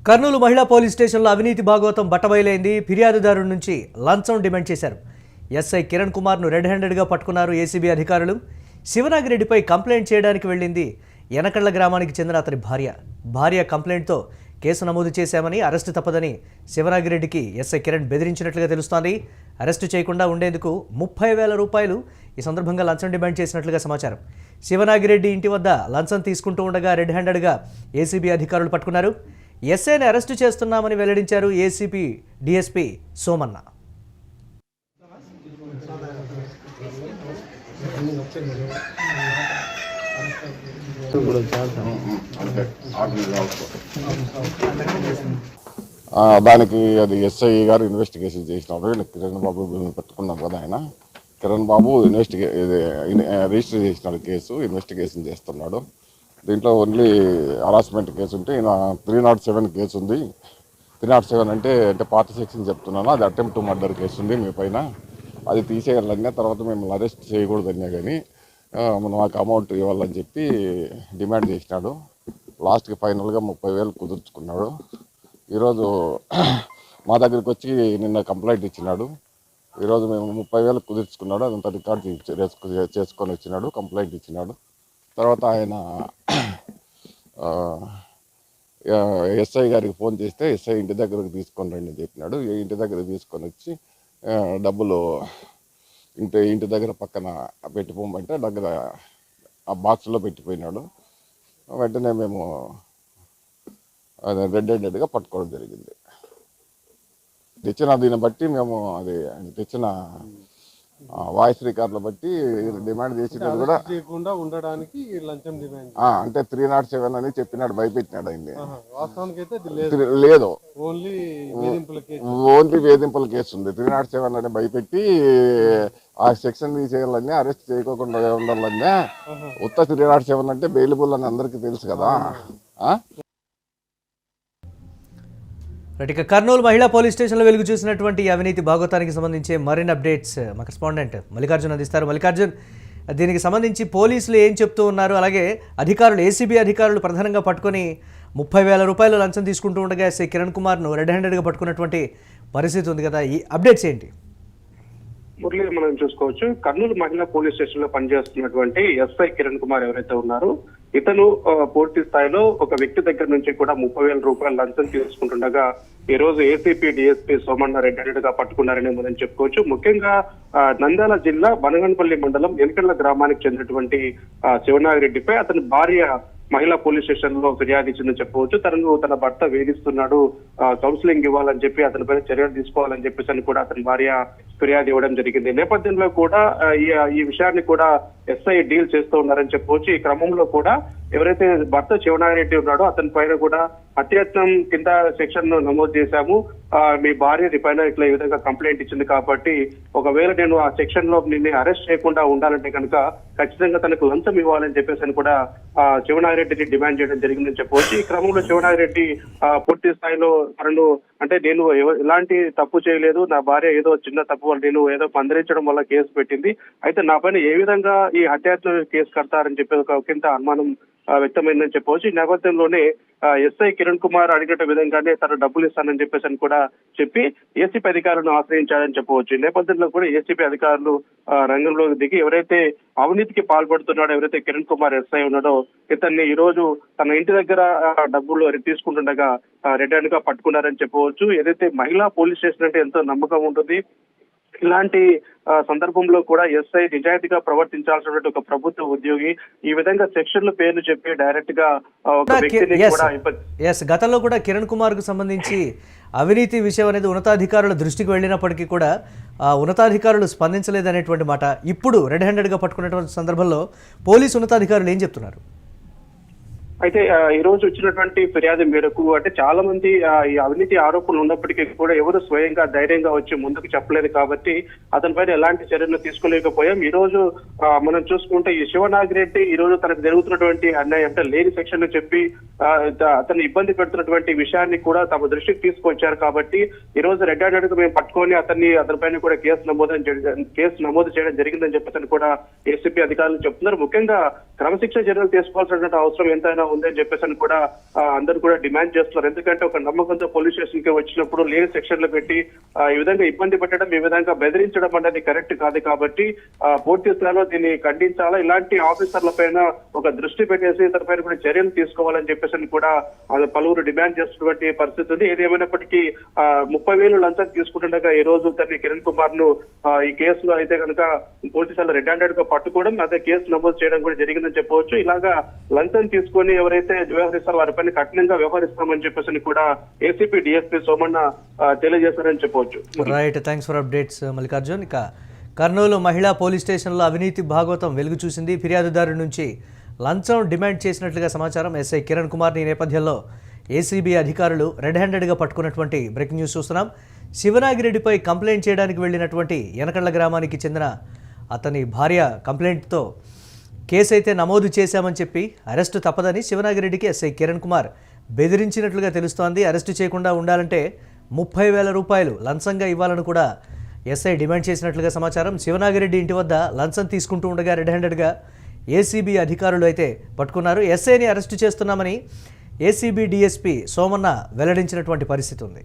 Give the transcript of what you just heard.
కర్నూలు మహిళా పోలీస్ స్టేషన్లో అవినీతి భాగవతం బట్టబయలైంది. ఫిర్యాదుదారు నుంచి లంచం డిమాండ్ చేశారు. ఎస్ఐ కిరణ్ కుమార్ను రెడ్ హ్యాండెడ్గా పట్టుకున్నారు ఏసీబీ అధికారులు. శివనాగిరెడ్డిపై కంప్లైంట్ చేయడానికి వెళ్ళింది ఎనకళ్ల గ్రామానికి చెందిన అతని భార్య కంప్లైంట్తో కేసు నమోదు చేశామని, అరెస్టు తప్పదని శివనాగిరెడ్డికి ఎస్ఐ కిరణ్ బెదిరించినట్లుగా తెలుస్తోంది. అరెస్టు చేయకుండా ఉండేందుకు 30,000 రూపాయలు ఈ సందర్భంగా లంచం డిమాండ్ చేసినట్లుగా సమాచారం. శివనాగిరెడ్డి ఇంటి వద్ద లంచం తీసుకుంటూ ఉండగా రెడ్ హ్యాండెడ్గా ఏసీబీ అధికారులు పట్టుకున్నారు. ఎస్ఐని అరెస్టు చేస్తున్నామని వెల్లడించారు ఏసీపీ డీఎస్పీ సోమన్న. దానికి అది ఎస్ఐ గారు ఇన్వెస్టిగేషన్ చేసినప్పుడు కిరణ్ బాబు పెట్టుకున్నాం కదా, ఆయన కిరణ్ బాబు రిజిస్టర్ చేసినాడు కేసు, ఇన్వెస్టిగేషన్ చేస్తున్నాడు. దీంట్లో ఓన్లీ హరాస్మెంట్ కేసు ఉంటే ఈయన 307 కేసు ఉంది. 307 అంటే పార్టీ సెక్షన్ చెప్తున్నాను, అది అటెంప్ట్ టు మర్డర్ కేసు ఉంది మీ పైన, అది తీసేయాలన్నా తర్వాత మిమ్మల్ని అరెస్ట్ చేయకూడదన్నా కానీ మాకు అమౌంట్ ఇవ్వాలని చెప్పి డిమాండ్ చేసినాడు. లాస్ట్కి ఫైనల్గా 30,000 కుదుర్చుకున్నాడు. ఈరోజు మా దగ్గరికి వచ్చి నిన్న కంప్లైంట్ ఇచ్చినాడు. ఈరోజు మేము 30,000 కుదుర్చుకున్నాడు, అదంతా రికార్డ్ చేసుకొని వచ్చినాడు, కంప్లైంట్ ఇచ్చినాడు. తర్వాత ఆయన ఎస్ఐ గారికి ఫోన్ చేస్తే ఎస్ఐ ఇంటి దగ్గరకు తీసుకొని రండి అని చెప్పినాడు. ఇంటి దగ్గర తీసుకొని వచ్చి డబ్బులు ఇంటి దగ్గర పక్కన పెట్టిపోమంటే దగ్గర ఆ బాక్స్లో పెట్టిపోయినాడు. వెంటనే మేము రెడ్ హ్యాండెడ్గా పట్టుకోవడం జరిగింది. తెచ్చిన దీన్ని బట్టి మేము అది తెచ్చిన వాయిస్ రికార్డులు బట్టి డిమాండ్ చేసినది కూడా ఉండడానికి లంచం డిమాండ్ అంటే 307 అని చెప్పినాడు, భయపెట్టినాడు ఆయన్ని. లేదు, ఓన్లీ వేధింపుల కేసు ఉంది. 307 అని భయపెట్టి ఆ సెక్షన్ తీసేయాలన్నా, అరెస్ట్ చేయకోకుండా ఉండాలన్నా. ఉత్త 307 అంటే బెయిలబుల్ అని అందరికీ తెలుసు కదా. ఇక కర్నూలు మహిళా పోలీస్ స్టేషన్లో వెలుగు చూసినటువంటి అవినీతి భాగవతానికి సంబంధించి మరిన్ని అప్డేట్స్ మా కరెస్పాండెంట్ మల్లికార్జున్ అందిస్తారు. మల్లికార్జున్, దీనికి సంబంధించి పోలీసులు ఏం చెప్తూ ఉన్నారు? అలాగే అధికారులు, ఏసీబీ అధికారులు ప్రధానంగా పట్టుకొని 30,000 రూపాయలు లంచం తీసుకుంటూ ఉండగా ఎస్ఐ కిరణ్ కుమార్ను రెడ్ హ్యాండెడ్గా పట్టుకున్నటువంటి పరిస్థితి ఉంది కదా, ఈ అప్డేట్స్ ఏంటి? మురళి, మనం చూసుకోవచ్చు, కర్నూలు మహిళా పోలీస్ స్టేషన్ లో పనిచేస్తున్నటువంటి ఎస్ఐ కిరణ్ కుమార్ ఎవరైతే ఉన్నారో ఇతను పూర్తి స్థాయిలో ఒక వ్యక్తి దగ్గర నుంచి కూడా 30,000 రూపాయలు లంచం తీసుకుంటుండగా ఈ రోజు ACP DSP Somanna red handed గా పట్టుకున్నారని మనం చెప్పుకోవచ్చు. ముఖ్యంగా నంద్యాల జిల్లా బనగనపల్లి మండలం ఎనకళ్ల గ్రామానికి చెందినటువంటి శివనాగిరెడ్డిపై అతని భార్య మహిళా పోలీస్ స్టేషన్ లో ఫిర్యాదు ఇచ్చిందని చెప్పవచ్చు. తన భర్త వేధిస్తున్నాడు, కౌన్సిలింగ్ ఇవ్వాలని చెప్పి అతనిపై చర్యలు తీసుకోవాలని చెప్పేసి అని కూడా అతని భార్య ఫిర్యాదు ఇవ్వడం జరిగింది. నేపథ్యంలో కూడా ఈ విషయాన్ని కూడా ఎస్ఐ డీల్ చేస్తూ ఉన్నారని చెప్పవచ్చు. ఈ క్రమంలో కూడా ఎవరైతే భర్త శివనాగిరెడ్డి ఉన్నాడో అతని పైన కూడా అత్యయత్నం కింద సెక్షన్ నమోదు చేశాము, మీ భార్య పైన ఇట్లా ఈ విధంగా కంప్లైంట్ ఇచ్చింది కాబట్టి ఒకవేళ నేను ఆ సెక్షన్ లో నిన్ను అరెస్ట్ చేయకుండా ఉండాలంటే కనుక ఖచ్చితంగా తనకు లంచం ఇవ్వాలని చెప్పేసి అని కూడా శివనాగిరెడ్డిని డిమాండ్ చేయడం జరిగిందని చెప్పవచ్చు. ఈ క్రమంలో శివనాగిరెడ్డి పూర్తి స్థాయిలో తనను అంటే నేను ఎలాంటి తప్పు చేయలేదు, నా భార్య ఏదో చిన్న తప్పు వల్ల నేను ఏదో పందరించడం వల్ల కేసు పెట్టింది, అయితే నా పైన ఏ విధంగా ఈ హత్యాయత్నం కేసు కడతారని చెప్పి ఒక కింద అనుమానం వ్యక్తమైందని చెప్పవచ్చు. ఈ నేపథ్యంలోనే ఎస్ఐ కిరణ్ కుమార్ అడిగిన విధంగానే తను డబ్బులు ఇస్తానని చెప్పేసి అని కూడా చెప్పి ఏసీపీ అధికారులను ఆశ్రయించారని చెప్పవచ్చు. ఈ నేపథ్యంలో కూడా ఏసీపీ అధికారులు రంగంలోకి దిగి ఎవరైతే అవినీతికి పాల్పడుతున్నాడో, ఎవరైతే కిరణ్ కుమార్ ఎస్ఐ ఉన్నాడో ఇతన్ని ఈ రోజు తన ఇంటి దగ్గర డబ్బులు తీసుకుంటుండగా రెడ్ హ్యాండ్ గా పట్టుకున్నారని చెప్పవచ్చు. ఏదైతే మహిళా పోలీస్ స్టేషన్ అంటే ఎంతో నమ్మకం ఉంటుంది, ఇలాంటి సందర్భంలో కూడా ఎస్ఐ నిజాయితీగా ప్రవర్తించాల్సినటువంటి ఒక ప్రభుత్వ ఉద్యోగి ఈ విధంగా సెక్షన్ల పేర్లు చెప్పి డైరెక్ట్ గా ఒక వ్యక్తిని కూడా గతంలో కూడా కిరణ్ కుమార్ కు సంబంధించి అవినీతి విషయం అనేది ఉన్నతాధికారుల దృష్టికి వెళ్ళినప్పటికీ కూడా ఉన్నతాధికారులు స్పందించలేదనేటువంటి మాట ఇప్పుడు రెడ్ హ్యాండెడ్ గా పట్టుకున్నటువంటి సందర్భంలో పోలీసు ఉన్నతాధికారులు ఏం చెప్తున్నారు? అయితే ఈ రోజు వచ్చినటువంటి ఫిర్యాదు మేరకు అంటే చాలా మంది ఈ అవినీతి ఆరోపణలు ఉన్నప్పటికీ కూడా ఎవరు స్వయంగా ధైర్యంగా వచ్చి ముందుకు చెప్పలేదు కాబట్టి అతనిపైన ఎలాంటి చర్యలు తీసుకోలేకపోయాం. ఈ రోజు మనం చూసుకుంటే ఈ శివనాగిరెడ్డి ఈ రోజు తనకు జరుగుతున్నటువంటి అన్యాయం అంటే లేని సెక్షన్ చెప్పి అతన్ని ఇబ్బంది పెడుతున్నటువంటి విషయాన్ని కూడా తమ దృష్టికి తీసుకొచ్చారు కాబట్టి ఈ రోజు రెడ్ హ్యాండెడ్ మేము పట్టుకొని అతనిపైన కూడా కేసు నమోదు చేయడం జరిగిందని చెప్పి కూడా ఏసీపీ అధికారులు చెప్తున్నారు. ముఖ్యంగా క్రమశిక్షణ చర్యలు తీసుకోవాల్సినటువంటి అవసరం ఎంతైనా ఉంది అని చెప్పేసి అని కూడా అందరూ కూడా డిమాండ్ చేస్తున్నారు. ఎందుకంటే ఒక నమ్మకంతో పోలీస్ స్టేషన్ కి వచ్చినప్పుడు లేని సెక్షన్లు పెట్టి ఈ విధంగా ఇబ్బంది పెట్టడం, ఈ విధంగా బెదిరించడం అనేది కరెక్ట్ కాదు. కాబట్టి పూర్తి స్థాయిలో దీన్ని ఖండించాలా, ఇలాంటి ఆఫీసర్ల పైన ఒక దృష్టి పెట్టేసి ఇతర పైన కూడా చర్యలు తీసుకోవాలని చెప్పేసి అని కూడా పలువురు డిమాండ్ చేస్తున్నటువంటి పరిస్థితి ఉంది. ఏది ఏమైనప్పటికీ 30,000 లంచం తీసుకుంటుండగా ఈ రోజు తన కిరణ్ కుమార్ ను ఈ కేసులో అయితే కనుక పోలీసులు రెడ్ హ్యాండెడ్ గా పట్టుకోవడం, అదే కేసు నమోదు చేయడం కూడా జరిగిందని చెప్పవచ్చు. ఇలాగా లంచం తీసుకొని ఎవరైతే వ్యవహరిస్తారో వారిపైన కఠినంగా వ్యవహరిస్తామని చెప్పేసి కూడా ఏసీపీ డిఎస్పీ సోమన్న తెలియజేశారని చెప్పవచ్చు. Right, thanks for updates Mallikarjun. ఇక కర్నూలు మహిళా పోలీస్ స్టేషన్లో అవినీతి భాగవతం వెలుగు చూసింది. ఫిర్యాదుదారు నుంచి లంచం డిమాండ్ చేసినట్లుగా సమాచారం. ఎస్ఐ కిరణ్ కుమార్ ఈ నేపథ్యంలో ఏసీబీ అధికారులు రెడ్ హ్యాండెడ్గా పట్టుకున్నటువంటి బ్రేకింగ్ న్యూస్ చూస్తున్నాం. శివనాగిరెడ్డిపై కంప్లైంట్ చేయడానికి వెళ్ళినటువంటి యనకళ్ళ గ్రామానికి చెందిన అతని భార్య కంప్లైంట్తో కేసు అయితే నమోదు చేశామని చెప్పి అరెస్టు తప్పదని శివనాగిరెడ్డికి ఎస్ఐ కిరణ్ కుమార్ బెదిరించినట్లుగా తెలుస్తోంది. అరెస్టు చేయకుండా ఉండాలంటే 30,000 రూపాయలు లంచంగా ఇవ్వాలని కూడా ఎస్ఐ డిమాండ్ చేసినట్లుగా సమాచారం. శివనాగిరెడ్డి ఇంటి వద్ద లంచం తీసుకుంటూ ఉండగా రెడ్ హ్యాండెడ్గా ఏసీబీ అధికారులు అయితే పట్టుకున్నారు. ఎస్ఐని అరెస్టు చేస్తున్నామని ఏసీబీ డిఎస్పీ సోమన్న వెల్లడించినటువంటి పరిస్థితి ఉంది.